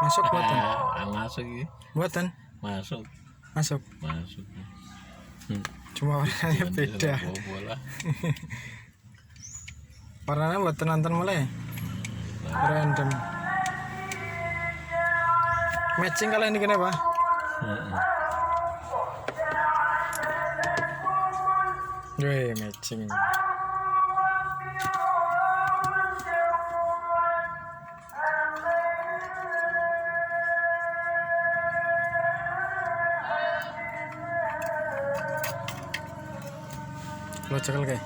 Masuk buatan. Masuk ya. Buatan. Masuk. Masuk. Masuk. Cuma warnanya beda. Warnanya buat nonton mulai. Random. Matching kalian ini kenapa? Wih, matching. Lo cekal kayak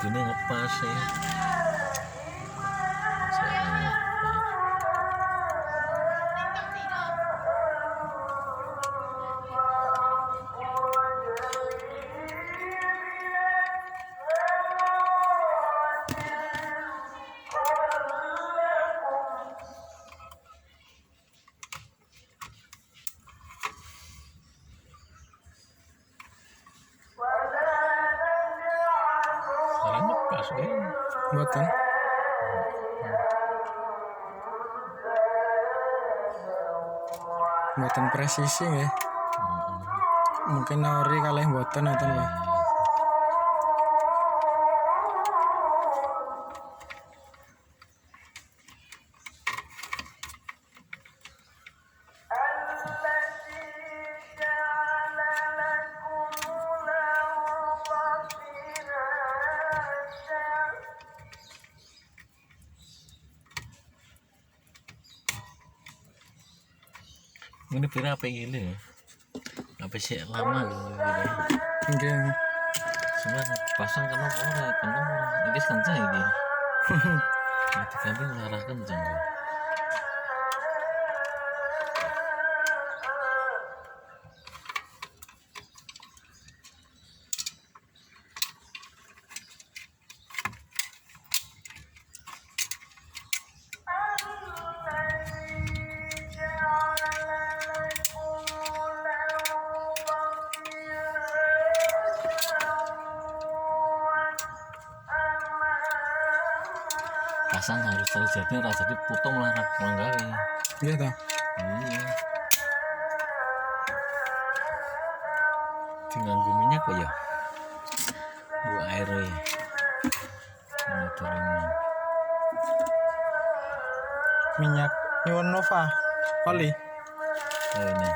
ini ngepas ya. buatan. Buatan presisi ya. Mungkin nori kalih buatan atau lah. Ini pira apa gini ya? Apa sih lama gitu? Oke. Cuma pasang kena orang, ini kencang ini. Mati kambing marah kencang. Pasang harus tahu jadi rasa dipotong lah gawe. Iya toh. Iya. Tinggal minyak kok ya. Bu air ya. Minyak Iwan Nova Pali. Oh ini.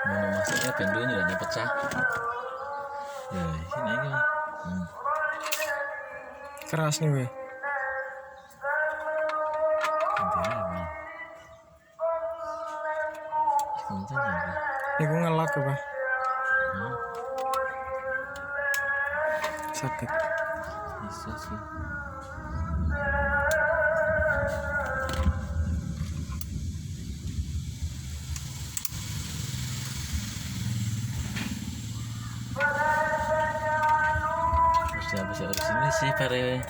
Mau masuknya bendunya udah pecah. Ya, sini aja. Keras nih weh. Iku ngelak apa? Sakit. Bisa sih. Bisa harus ini sih pare.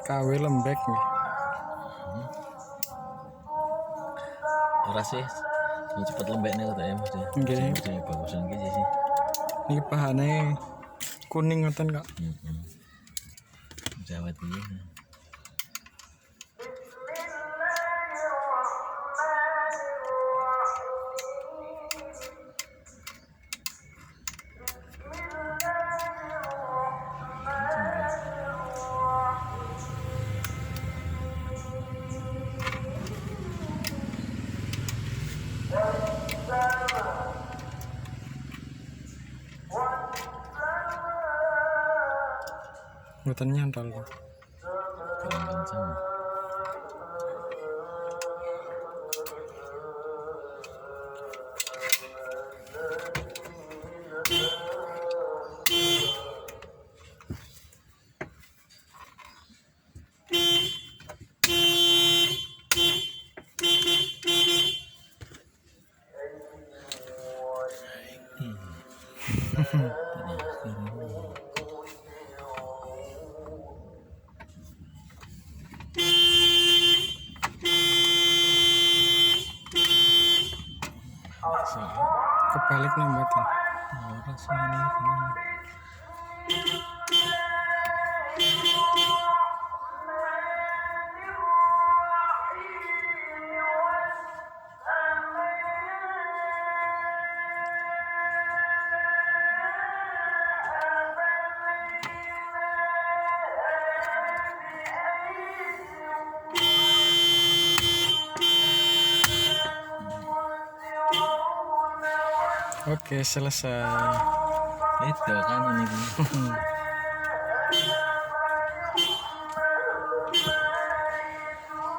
KW lembek nih. Ora sih, cepet lembeknya katanya mesti. Nggih. Bagusan gitu sih. Ini pahane kuning ngoten kok. Jawat ini. Ngoten nyantol. Kurang kencang. Terakhir ini. Kebalik nih mboten. Orang sini gimana? Oke, selesai. Itu kan ini.